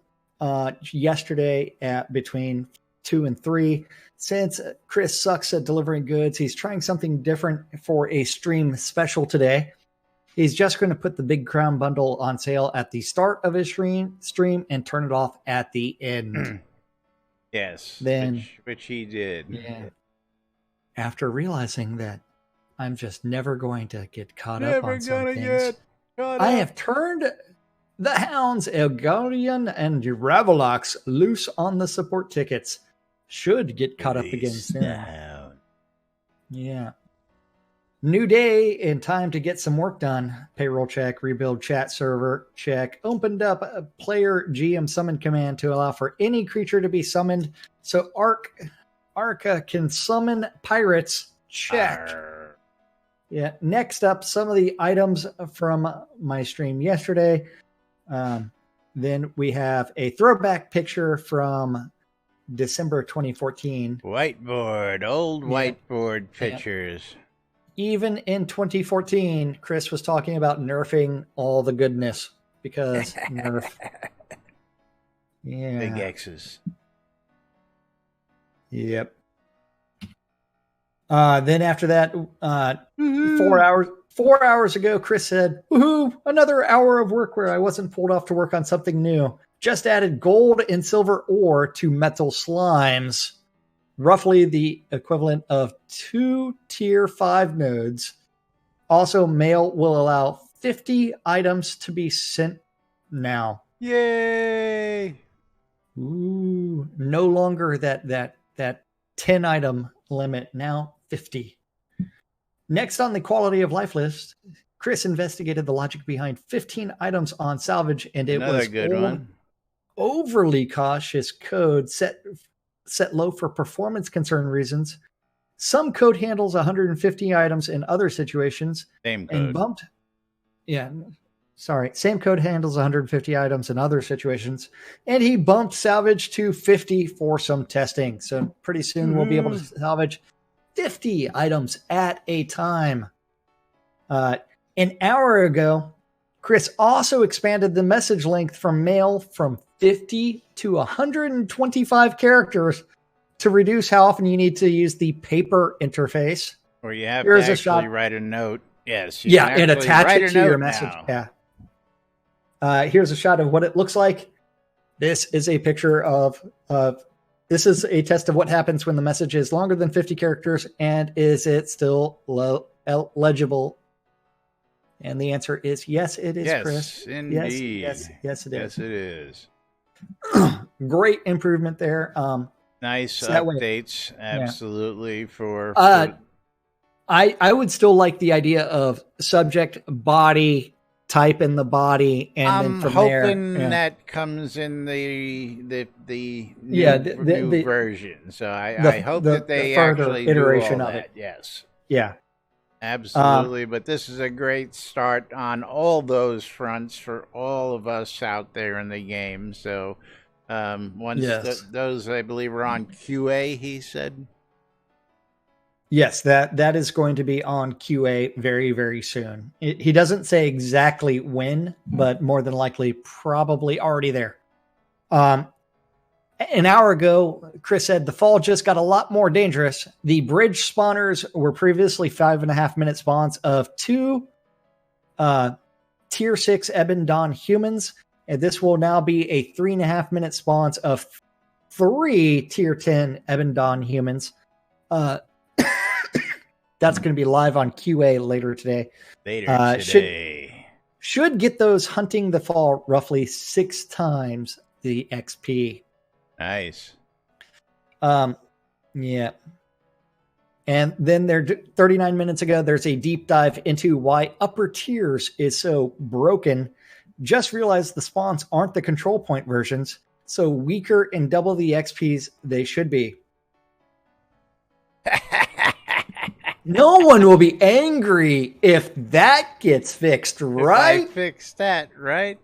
yesterday at between 2 and 3. Since Chris sucks at delivering goods, he's trying something different for a stream special today. He's just going to put the Big Crown bundle on sale at the start of his stream and turn it off at the end. Yes, Then- which he did. Yeah. After realizing that I'm just never going to get caught up Never on some gonna things. get I have turned the hounds Elgarian and Ravolox loose on the support tickets. Should get caught up again soon. Yeah. New day and time to get some work done. Payroll check, rebuild chat server check. Opened up a player GM summon command to allow for any creature to be summoned. So Arca can summon pirates. Check. Arr. Yeah. Next up, some of the items from my stream yesterday. Then we have a throwback picture from December 2014. Whiteboard, old whiteboard pictures. Even in 2014, Chris was talking about nerfing all the goodness because nerf. Yeah. Big X's. Yep. Then after that, 4 hours ago, Chris said, "Woohoo! Another hour of work where I wasn't pulled off to work on something new. Just added gold and silver ore to metal slimes, roughly the equivalent of 2 tier 5 nodes. Also, mail will allow 50 items to be sent now. Yay! Ooh, no longer that 10 item limit, now 50. Next on the quality of life list, Chris investigated the logic behind 15 items on salvage, and it Another was good one. Overly cautious code set low for performance concern reasons. Some code handles 150 items in other situations. Same And code. Same code handles 150 items in other situations. And he bumped salvage to 50 for some testing. So pretty soon we'll be able to salvage 50 items at a time. An hour ago, Chris also expanded the message length from mail from 50 to 125 characters to reduce how often you need to use the paper interface. Or you have Here's to a shot. actually write a note. Yes. You Yeah, can and actually attach write it a to your note message. now. Yeah. Here's a shot of what it looks like. This is a picture of this is a test of what happens when the message is longer than 50 characters, and is it still legible? And the answer is yes, it is, Yes, Chris. indeed. Yes, it is. Yes, it is. Great improvement there. Nice So that way- updates, absolutely. For I would still like the idea of subject, body, type in the body, and I'm then from hoping there. that comes in the new, the version. So I hope that they further actually iteration do all of that. it. Yes, Yeah. absolutely. But this is a great start on all those fronts for all of us out there in the game. So once Yes. those, I believe, are on QA, he said. Yes, that is going to be on QA very, very soon. He doesn't say exactly when, but more than likely, probably already there. An hour ago, Chris said the fall just got a lot more dangerous. The bridge spawners were previously 5.5-minute spawns of 2 tier 6 Ebon Dawn humans, and this will now be a 3.5-minute spawns of 3 tier 10 Ebon Dawn humans. That's going to be live on QA later today. Later today. Should get those hunting the fall roughly 6 times the XP. Nice. Yeah. And then 39 minutes ago, there's a deep dive into why upper tiers is so broken. Just realized the spawns aren't the control point versions, so weaker and double the XPs they should be. No one will be angry if that gets fixed, right? If I fix that, right?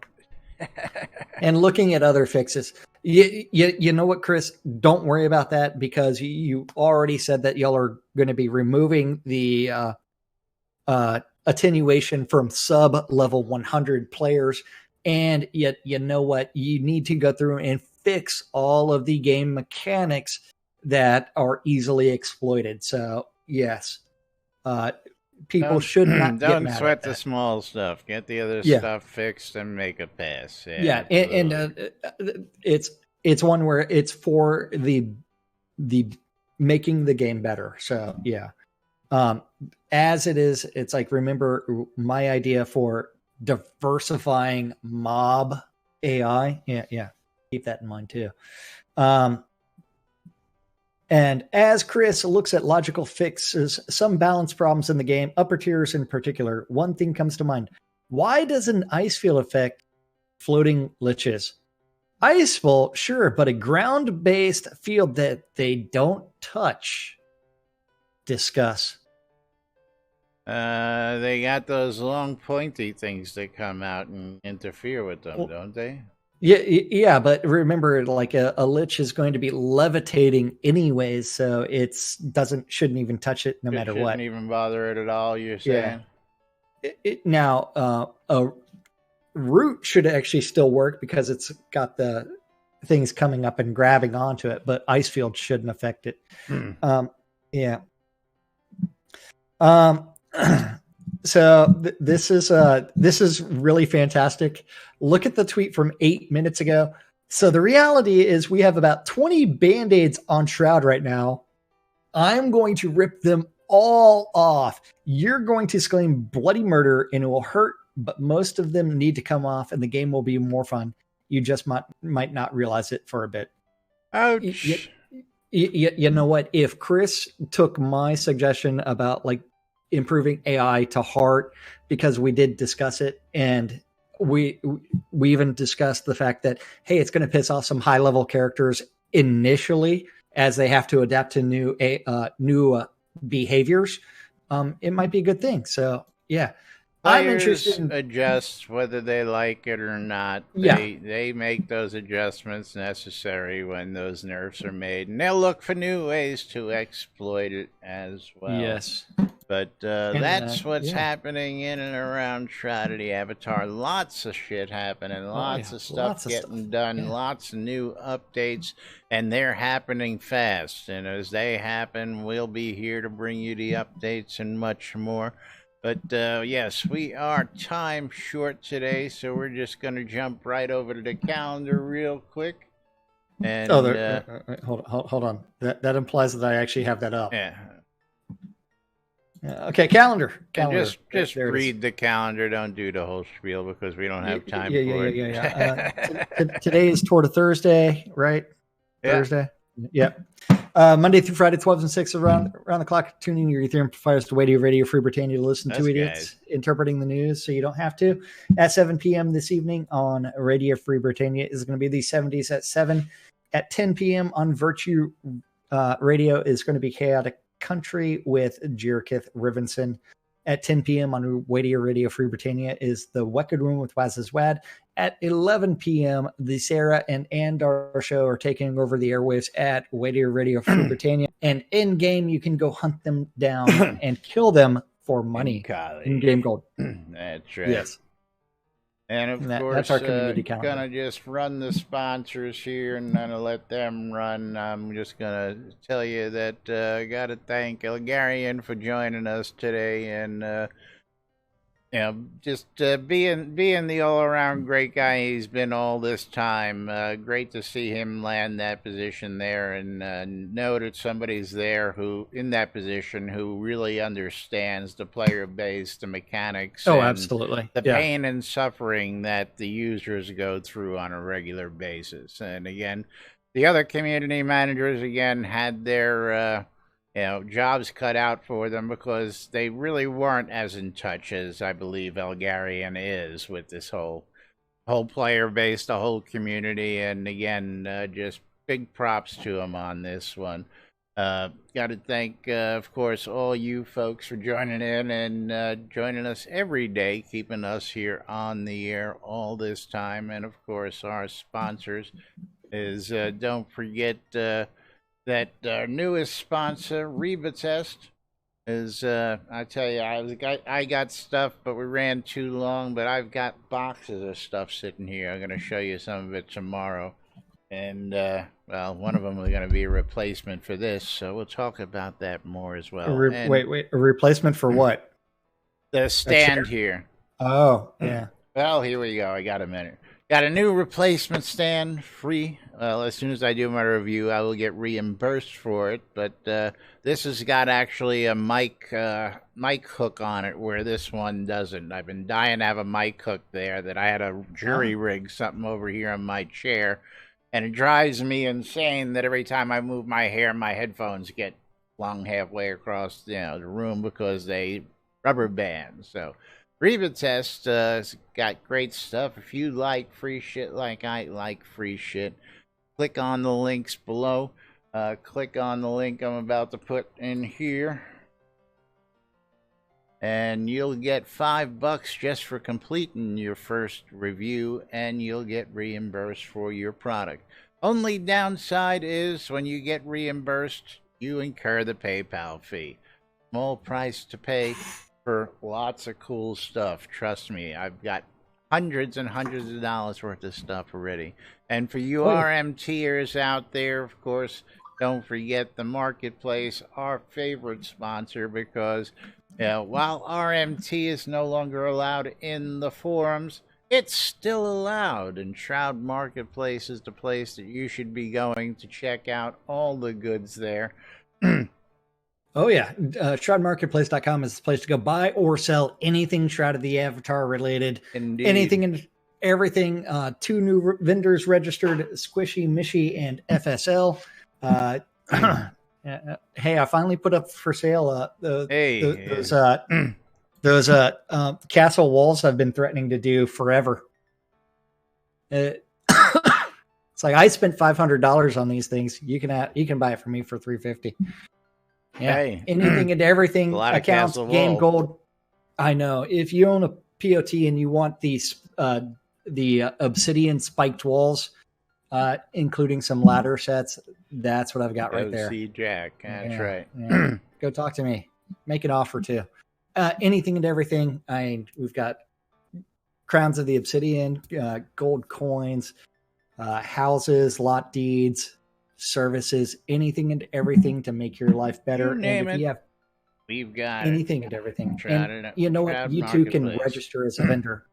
And looking at other fixes. You know what, Chris? Don't worry about that, because you already said that y'all are going to be removing the attenuation from sub-level 100 players. And yet, you know what? You need to go through and fix all of the game mechanics that are easily exploited. So, yes. People should not get don't mad sweat at the that. small stuff. Get the other Yeah. stuff fixed and make a pass. Yeah, and it's one where it's for the making the game better. So yeah, as it is, it's like, remember my idea for diversifying mob AI. Yeah. Keep that in mind too. And as Chris looks at logical fixes, some balance problems in the game, upper tiers in particular, one thing comes to mind. Why does an ice field affect floating liches? Icefall, sure, but a ground-based field that they don't touch. Discuss. They got those long pointy things that come out and interfere with them, don't they? Yeah, but remember, like a lich is going to be levitating anyways, so shouldn't even touch it no matter what. Shouldn't even bother it at all. You're saying? Now, a root should actually still work because it's got the things coming up and grabbing onto it, but ice field shouldn't affect it. Yeah. So this is really fantastic. Look at the tweet from 8 minutes ago. So the reality is we have about 20 band-aids on Shroud right now. I'm going to rip them all off. You're going to scream bloody murder and it will hurt, but most of them need to come off and the game will be more fun. You just might not realize it for a bit. Ouch. You know what? If Chris took my suggestion about like improving AI to heart, because we did discuss it, and we even discussed the fact that, hey, it's going to piss off some high level characters initially as they have to adapt to new behaviors. It might be a good thing. So yeah. I'm interested in adjust whether they like it or not. They make those adjustments necessary when those nerfs are made, and they'll look for new ways to exploit it as well. Yes. But that's what's happening in and around Shroud of the Avatar. Lots of shit happening, lots of stuff getting done, lots of new updates, and they're happening fast. And as they happen, we'll be here to bring you the updates and much more. But yes, we are time short today, so we're just going to jump right over to the calendar real quick. And hold on. That implies that I actually have that up. Yeah. Okay, calendar. Just read the calendar. Don't do the whole spiel because we don't have time for it. Yeah. Today is toward a Thursday, right? Yeah. Thursday. Yep. Monday through Friday, 12 and 6 around the clock. Tune in your Ethereum providers to Radio Free Britannia to listen to idiots interpreting the news so you don't have to. At 7 p.m. this evening on Radio Free Britannia is going to be the 70s at 7. At 10 p.m. on Virtue Radio is going to be Chaotic Country with Jirkith Rivenson. At 10 p.m. on Radio Free Britannia is the Wicked Room with Waz's Wad. At 11 p.m., the Sarah and Andar show are taking over the airwaves at Radio Free Britannia. And in game, you can go hunt them down and kill them for money. In game gold. That's right. Yes. And of course, that's our community calendar. Gonna just run the sponsors here and then let them run. I'm just gonna tell you that I gotta thank Elgarian for joining us today, and just being the all-around great guy he's been all this time. Great to see him land that position there, and know that somebody's there who in that position who really understands the player base, the mechanics. Oh, absolutely. The pain and suffering that the users go through on a regular basis. And again, the other community managers again had their jobs cut out for them because they really weren't as in touch as I believe Elgarian is with this whole player base, the whole community. And again, just big props to him on this one. Got to thank, of course, all you folks for joining in and joining us every day, keeping us here on the air all this time. And of course, our sponsors is don't forget that our newest sponsor, Reba Test, is, I tell you, I got stuff, but we ran too long, but I've got boxes of stuff sitting here. I'm going to show you some of it tomorrow. And, well, one of them is going to be a replacement for this, so we'll talk about that more as well. Wait, a replacement for what? The stand here. Oh, yeah. Well, here we go. I got a minute. Got a new replacement stand, free Well, as soon as I do my review, I will get reimbursed for it. But this has got actually a mic hook on it, where this one doesn't. I've been dying to have a mic hook there. That I had a jury rig something over here on my chair, and it drives me insane that every time I move my hair, my headphones get flung halfway across the room because they rubber band. So Reba Test has got great stuff. If you like free shit like I like free shit, click on the links below. Click on the link I'm about to put in here, and you'll get $5 just for completing your first review, and you'll get reimbursed for your product. Only downside is when you get reimbursed, you incur the PayPal fee. Small price to pay for lots of cool stuff. Trust me, I've got hundreds and hundreds of dollars worth of stuff already. And for you RMTers out there, of course, don't forget the Marketplace, our favorite sponsor, because while RMT is no longer allowed in the forums, it's still allowed. And Shroud Marketplace is the place that you should be going to check out all the goods there. Oh, yeah. ShroudMarketplace.com is the place to go buy or sell anything Shroud of the Avatar related. Indeed. Anything and everything. 2 new vendors registered, Squishy, Mishy, and FSL. Hey, I finally put up for sale those castle walls I've been threatening to do forever. It's like I spent $500 on these things. You can buy it from me for $350. Yeah, hey. Anything and everything accounts, game gold. I know. If you own a POT and you want these the obsidian spiked walls, including some ladder sets, that's what I've got right there. OC Jack, that's right. Yeah. Go talk to me. Make an offer too. Anything and everything. We've got crowns of the obsidian, gold coins, houses, lot deeds, services, anything and everything to make your life better. You name and if it. you have We've got anything and everything. Shroud And you know what? You too can register as a vendor.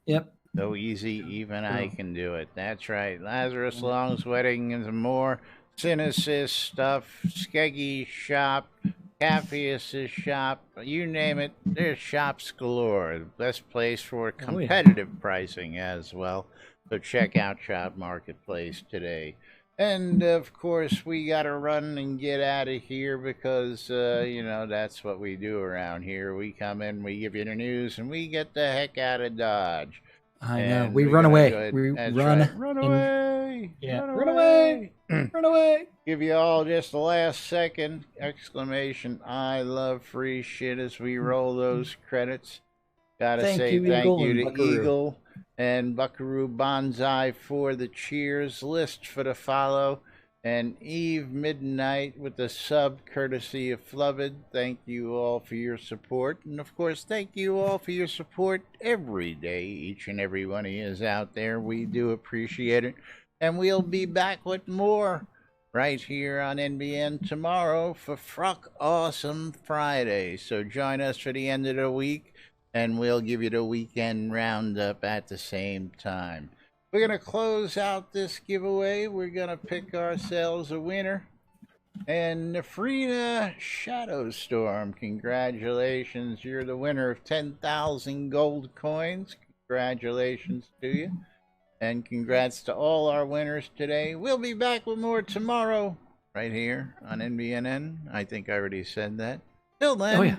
Yep. So easy, even I can do it. That's right. Lazarus Long's Wedding and some more. Synesis stuff, Skeggy's shop, Capheus's shop, you name it, there's shops galore. The best place for competitive pricing as well. So check out Shop Marketplace today. And, of course, we got to run and get out of here because, that's what we do around here. We come in, we give you the news, and we get the heck out of Dodge. I know. We run away. We run. Right. Run away. Yeah. Run away. Run away. Give you all just the last second exclamation. I love free shit as we roll those credits. Gotta say thank you to Eagle and Buckaroo Banzai for the cheers, list for the follow, and Eve Midnight with the sub courtesy of Flubbed. Thank you all for your support, and of course thank you all for your support every day, each and every one of you is out there. We do appreciate it, and we'll be back with more right here on NBN tomorrow for Fruck Awesome Friday. So join us for the end of the week, and we'll give you the weekend roundup at the same time. We're going to close out this giveaway. We're going to pick ourselves a winner. And Nefrina Shadowstorm, congratulations. You're the winner of 10,000 gold coins. Congratulations to you. And congrats to all our winners today. We'll be back with more tomorrow right here on NBNN. I think I already said that. Till then,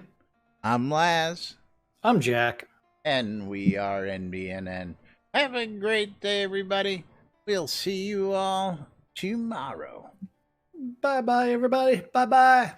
I'm Laz. I'm Jack. And we are NBNN. Have a great day, everybody. We'll see you all tomorrow. Bye-bye, everybody. Bye-bye.